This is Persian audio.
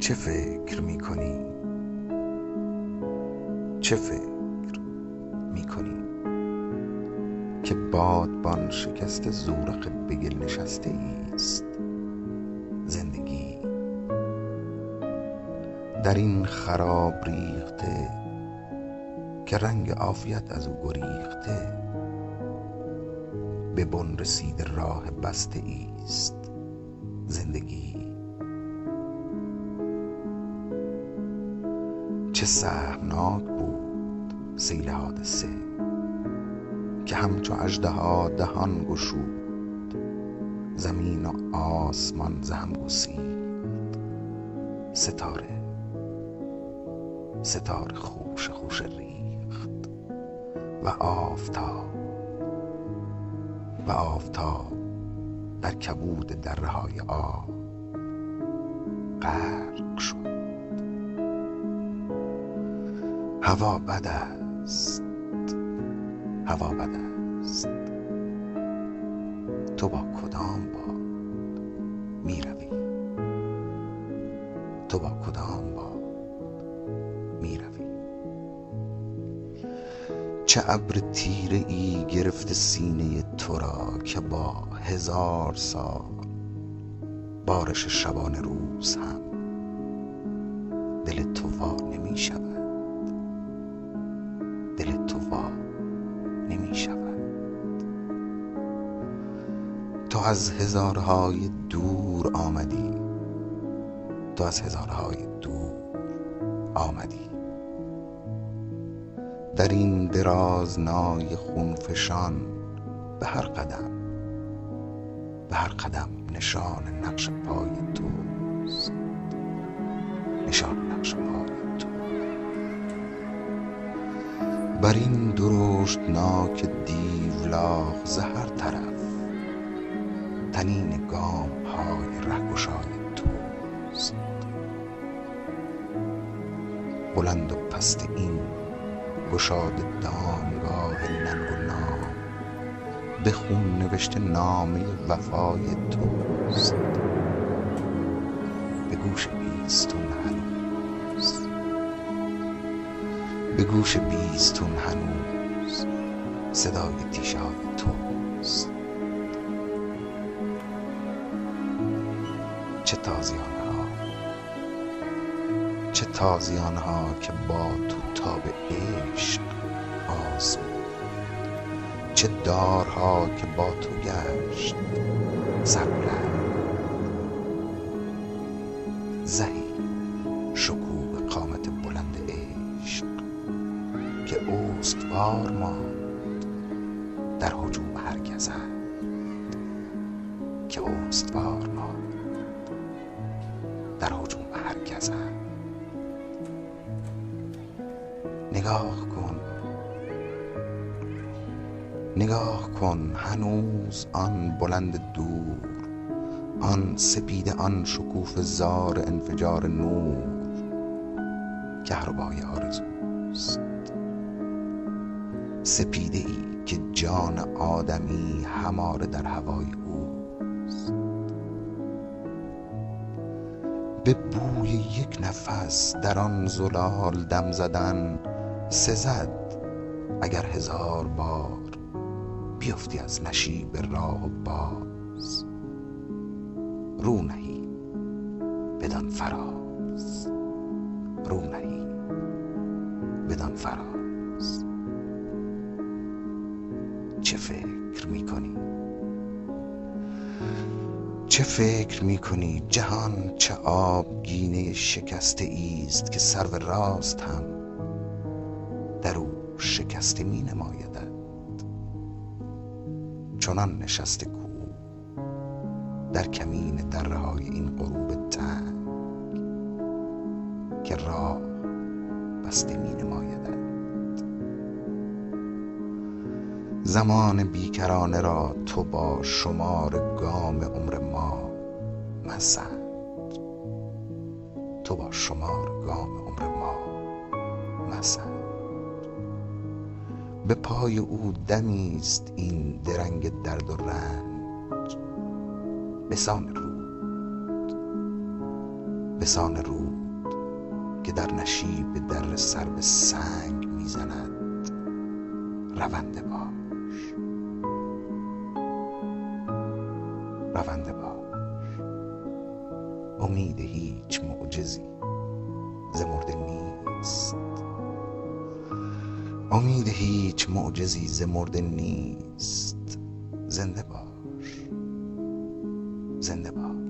چه فکر میکنی؟ چه فکر میکنی که بادبان شکست زورق به گل نشسته ایست زندگی در این خراب ریخته که رنگ عافیت از او گریخته به بن رسیده راه بسته ایست زندگی. چه سهمناک بود سیل حادثه که همچو اژدها دهان گشود زمین و آسمان ز هم گسیخت ستاره خوش خوش ریخت و آفتاب در کبود دره های آب غرق شد. هوا بد است تو با کدام باد میروی؟ تو با کدام باد میروی؟ چه ابر تیره ای گرفته سینه تو را که با 1000 سال بارش شبانه روز هم دل تو وا نمی شود. تو از هزارهای دور آمدی در این درازنای خونفشان به هر قدم نشان نقش پای توست بر این درشتناک دیولاخ ز هر طرف تنین گام های رهگشای توست. بلند و پست این گشاد دامگاه ننگ و نام به خون نوشته نامه وفای توست. به گوش بیستون هنوز صدای تیشه های توست. چه تازیانه ها که با تو تا به عشق آزمود، چه دارها که با تو گشت سربلند. زهی شکوه قامت بلند عشق که استوار ماند در هجوم هر گزند. نگاه کن هنوز آن بلند دور، آن سپیده، آن شکوفه زار انفجار نور کهربای آرزوست. سپیده ای که جان آدمی هماره در هوای اوست. به بوی یک نفس در آن زلال دم زدن سزد اگر 1000 بار بیفتی از نشیب راه و باز. رو نهی بدان فراز. چه فکر میکنی جهان چه آبگینه شکسته ایست که سرو راست هم در او شکسته می نمایدد. چنان نشسته کو در کمین دره های این غروب تنگ که راه بسته می نمایدد. زمان بیکرانه را تو با شمار گام عمر ما مسند. به پای او دمیست این درنگ درد و رنج. بسان رود بسان رود که در نشیب در سر به سنگ میزند رونده باش، رونده باش. امید هیچ معجزی ز مرده نیست، امید هیچ معجزی ز مرده نیست. زنده باش، زنده باش.